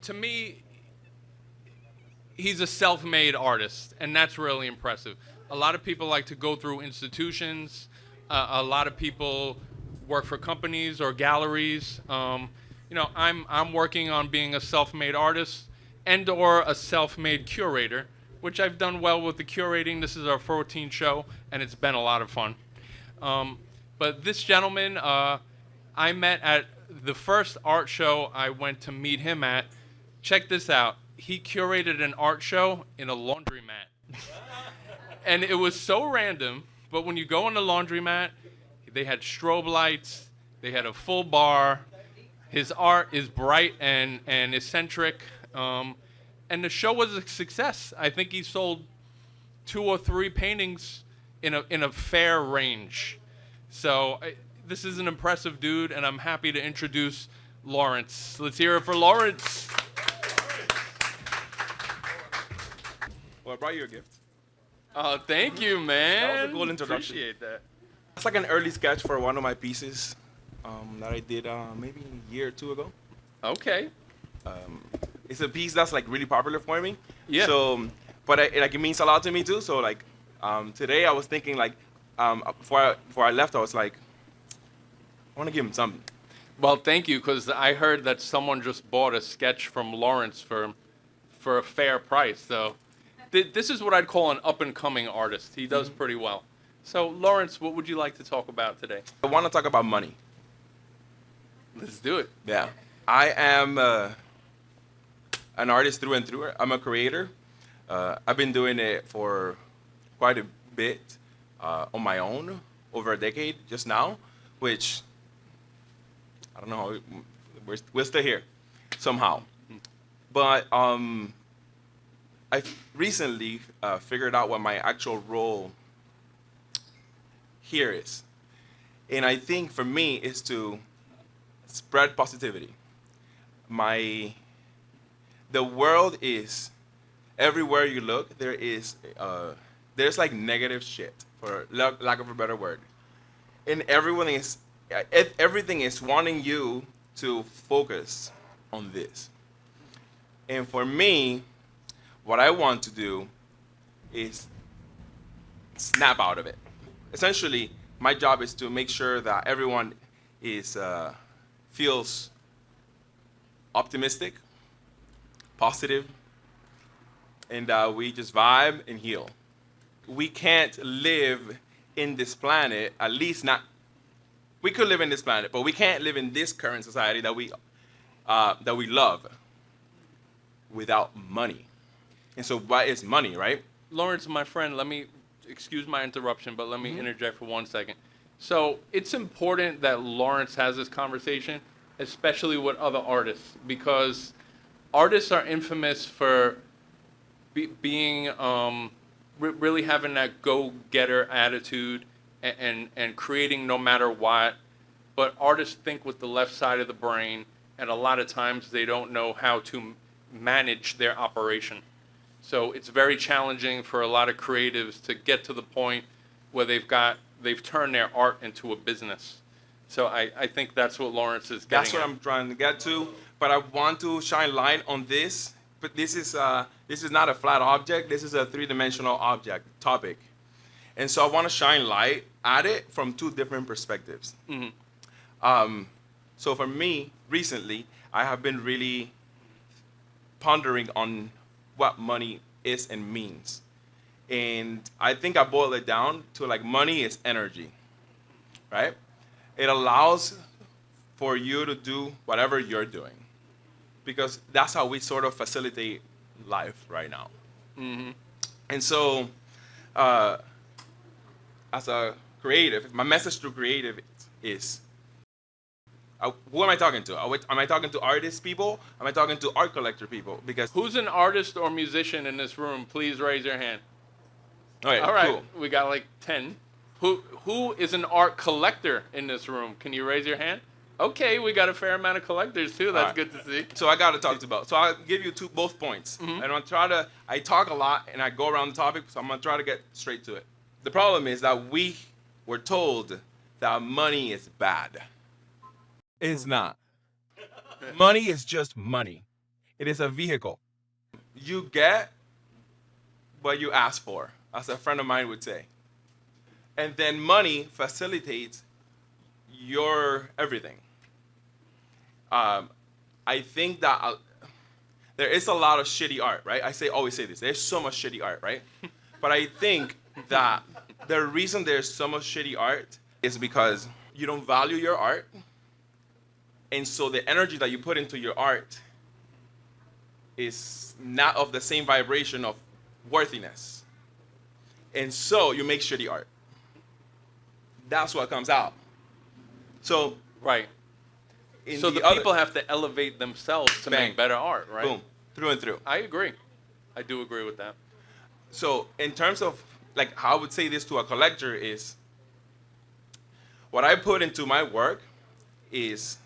To me, he's a self-made artist, and that's really impressive. A lot of people like to go through institutions. A lot of people work for companies or galleries. I'm working on being a self-made artist and/or a self-made curator, which I've done well with the curating. This is our 14th show, and it's been a lot of fun. Um, but this gentleman, I met at the first art show I went to meet him at. Check this out. He curated an art show in a laundromat. And it was so random, but when you go in the laundromat, they had strobe lights, they had a full bar. His art is bright and eccentric. And the show was a success. I think he sold 2 or 3 paintings in a fair range. So this is an impressive dude, and I'm happy to introduce Lawrence. Let's hear it for Lawrence. Well, I brought you a gift. Oh, thank you, man. That was a cool introduction. Appreciate that. It's like an early sketch for one of my pieces that I did maybe a year or two ago. Okay. It's a piece that's like really popular for me. Yeah. So, but it means a lot to me too. So like today I was thinking like before I left I was like I want to give him something. Well, thank you, because I heard that someone just bought a sketch from Lawrence for a fair price. So this is what I'd call an up-and-coming artist. He does pretty well. So, Lawrence, what would you like to talk about today? I want to talk about money. Let's do it. Yeah. I am an artist through and through. I'm a creator. I've been doing it for quite a bit on my own, over a decade just now, which I don't know how we're still here somehow. But I recently figured out what my actual role here is. And I think for me is to spread positivity. The world is, everywhere you look, there's like negative shit, for lack of a better word. And everything is wanting you to focus on this. And for me, what I want to do is snap out of it. Essentially, my job is to make sure that everyone feels optimistic, positive, and we just vibe and heal. We can't live in this planet, at least not. We could live in this planet, but we can't live in this current society that we love without money. And so, what is money, right? Lawrence, my friend, excuse my interruption, but let me interject for 1 second. So it's important that Lawrence has this conversation, especially with other artists, because artists are infamous for being really having that go-getter attitude and creating no matter what. But artists think with the left side of the brain, and a lot of times they don't know how to manage their operation. So it's very challenging for a lot of creatives to get to the point where they've turned their art into a business. So I think that's what Lawrence is getting That's what at. I'm trying to get to. But I want to shine light on this. But this is not a flat object. This is a three-dimensional topic. And so I want to shine light at it from 2 different perspectives. So for me, recently, I have been really pondering on what money is and means. And I think I boil it down to like money is energy, right? It allows for you to do whatever you're doing, because that's how we sort of facilitate life right now. And so, as a creative, my message to creative is, who am I talking to? Am I talking to artist people? Am I talking to art collector people? Because Who's an artist or musician in this room? Please raise your hand. okay, All right, cool. we got like 10. Who is an art collector in this room? Can you raise your hand? Okay, we got a fair amount of collectors too. That's All right. good to see. So I got to talk about. So I'll give you both points. And I'm gonna I talk a lot and I go around the topic, so I'm gonna try to get straight to it. The problem is that we were told that money is bad. It's not. Money is just money. It is a vehicle. You get what you ask for, as a friend of mine would say. And then money facilitates your everything. Um, I think that there is a lot of shitty art, right? Always say this. There's so much shitty art, right? But I think that the reason there's so much shitty art is because you don't value your art. And so the energy that you put into your art is not of the same vibration of worthiness. And so you make shitty art. That's what comes out. So Right. So the people have to elevate themselves to Bang. make better art, right? Boom, through and through. I agree. I do agree with that. So in terms of like how I would say this to a collector is what I put into my work is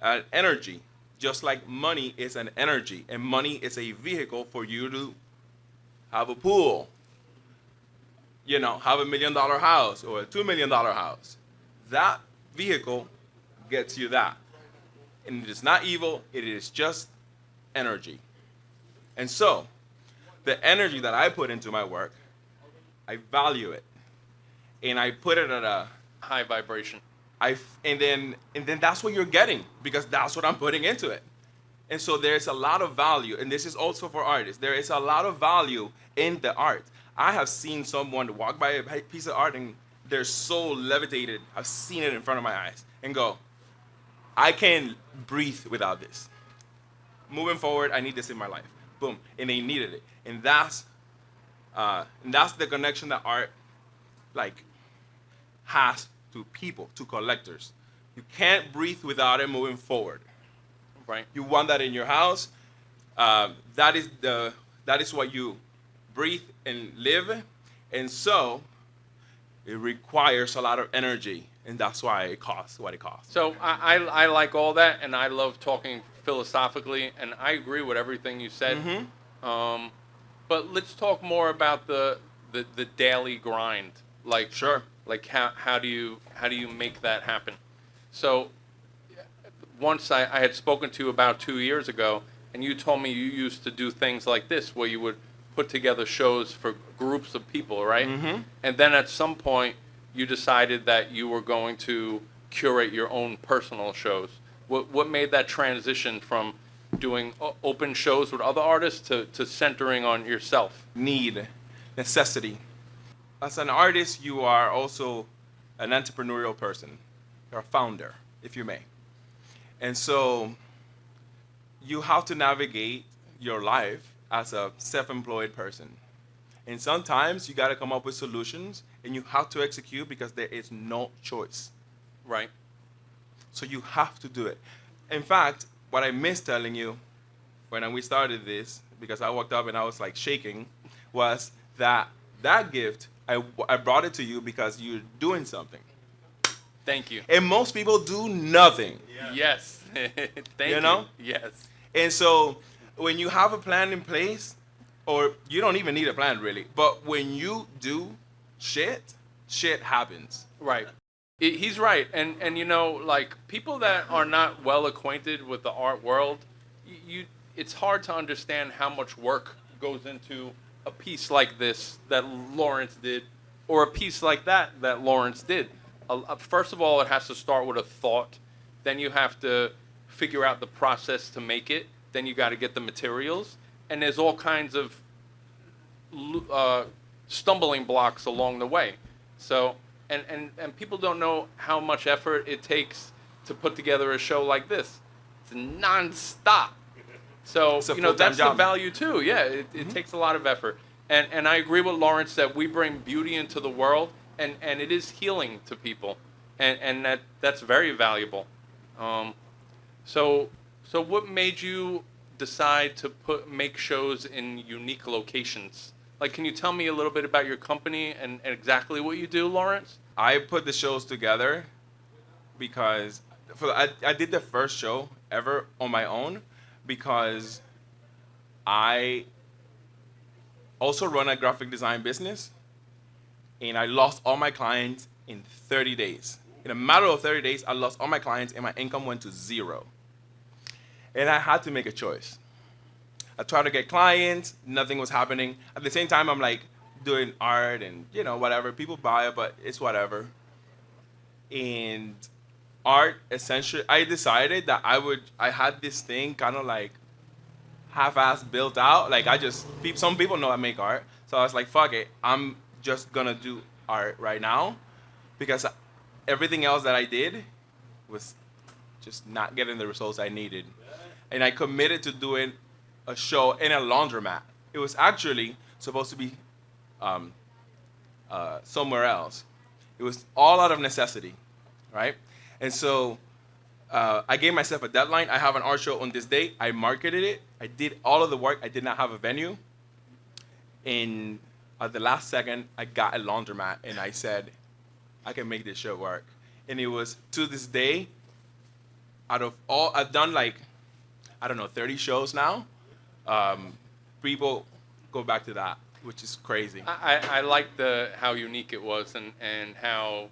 an energy, just like money is an energy, and money is a vehicle for you to have a pool, have $1 million house or a $2 million house. That vehicle gets you that. And it is not evil, it is just energy. And so, the energy that I put into my work, I value it. And I put it at a High vibration. and then that's what you're getting, because that's what I'm putting into it. And so there's a lot of value, and this is also for artists. There is a lot of value in the art. I have seen someone walk by a piece of art and they're so levitated. I've seen it in front of my eyes and go, I can't breathe without this. Moving forward, I need this in my life. Boom, and they needed it, and that's the connection that art has to people, to collectors. You can't breathe without it moving forward. Right. You want that in your house. That is what you breathe and live, and so it requires a lot of energy, and that's why it costs what it costs. So I like all that, and I love talking philosophically, and I agree with everything you said. Mm-hmm. But let's talk more about the daily grind. Like Sure. Like how do you make that happen? So once I had spoken to you about 2 years ago, and you told me you used to do things like this, where you would put together shows for groups of people, right? Mm-hmm. And then at some point, you decided that you were going to curate your own personal shows. What made that transition from doing open shows with other artists to centering on yourself? Need, necessity. As an artist, you are also an entrepreneurial person. You're a founder, if you may. And so you have to navigate your life as a self-employed person. And sometimes you got to come up with solutions, and you have to execute because there is no choice. Right. So you have to do it. In fact, what I missed telling you when we started this, because I walked up and I was like shaking, was that gift, I brought it to you because you're doing something. Thank you. And most people do nothing. Yeah. Yes. Thank you. know? Yes. And so when you have a plan in place, or you don't even need a plan really, but when you do shit happens. Right. He's right. And like people that are not well acquainted with the art world, it's hard to understand how much work goes into a piece like this that Lawrence did, or a piece like that Lawrence did. First of all, it has to start with a thought. Then you have to figure out the process to make it. Then you got to get the materials. And there's all kinds of stumbling blocks along the way. So, and people don't know how much effort it takes to put together a show like this. It's nonstop. So, that's the value too. Yeah, it takes a lot of effort. And I agree with Lawrence that we bring beauty into the world, and it is healing to people. And that's very valuable. So what made you decide to make shows in unique locations? Like, can you tell me a little bit about your company and exactly what you do, Lawrence? I put the shows together because I did the first show ever on my own because I also run a graphic design business, and I lost all my clients in 30 days. In a matter of 30 days, I lost all my clients, and my income went to zero. And I had to make a choice. I tried to get clients, nothing was happening. At the same time, I'm like doing art and whatever. People buy it, but it's whatever. And art, essentially, I decided that I had this thing kind of like half-ass built out. Like some people know I make art, so I was like, fuck it, I'm just gonna do art right now because everything else that I did was just not getting the results I needed. And I committed to doing a show in a laundromat. It was actually supposed to be somewhere else. It was all out of necessity, right? And so I gave myself a deadline. I have an art show on this day. I marketed it. I did all of the work. I did not have a venue. And at the last second, I got a laundromat, and I said, I can make this show work. And it was, to this day, out of all, I've done like, I don't know, 30 shows now. People go back to that, which is crazy. I like how unique it was and how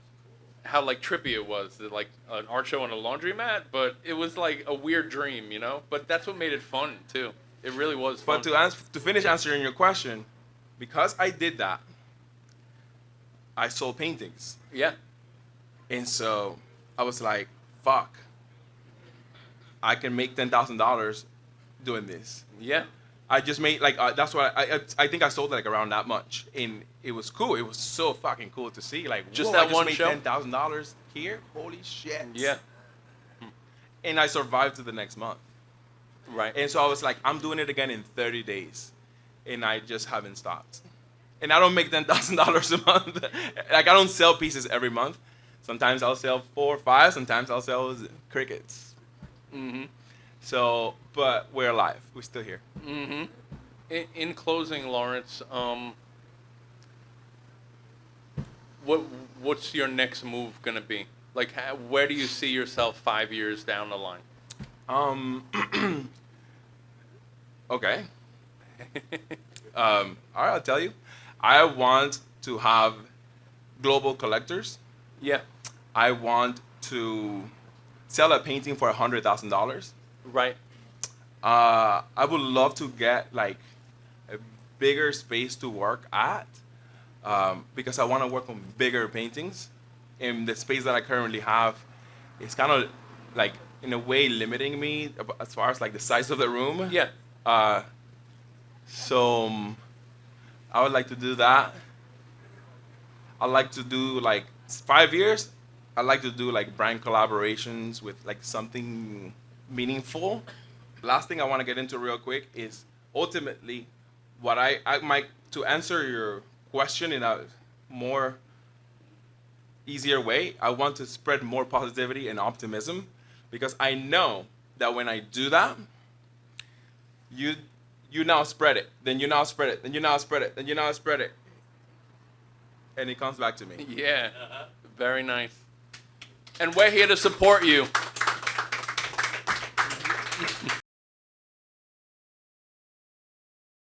like trippy it was, like an art show on a laundromat, but it was like a weird dream, But that's what made it fun too. It really was fun. But to finish answering your question, because I did that, I sold paintings. Yeah. And so I was like, fuck, I can make $10,000 doing this. Yeah. I just made that's why I think I sold like around that much, and it was cool. It was so fucking cool to see just whoa, that I just one made show. $10,000 here. Holy shit! Yeah. And I survived to the next month. Right. And so I was like, I'm doing it again in 30 days, and I just haven't stopped. And I don't make $10,000 a month. Like I don't sell pieces every month. Sometimes I'll sell 4 or 5. Sometimes I'll sell crickets. Mm-hmm. So, but we're alive. We're still here. Mm-hmm. In closing, Lawrence, what's your next move gonna be? Like, where do you see yourself 5 years down the line? Okay. All right, I'll tell you. I want to have global collectors. Yeah. I want to sell a painting for $100,000. Right. I would love to get like a bigger space to work at because I want to work on bigger paintings. And the space that I currently have is kind of like in a way limiting me as far as like the size of the room. Yeah. So I would like to do that. I like to do like 5 years. I like to do like brand collaborations with like something meaningful. Last thing I want to get into real quick is ultimately what I might, to answer your question in a more easier way, I want to spread more positivity and optimism because I know that when I do that, you now spread it, then you now spread it, then you now spread it, then you now spread it, and it comes back to me. Yeah. Very nice. And we're here to support you.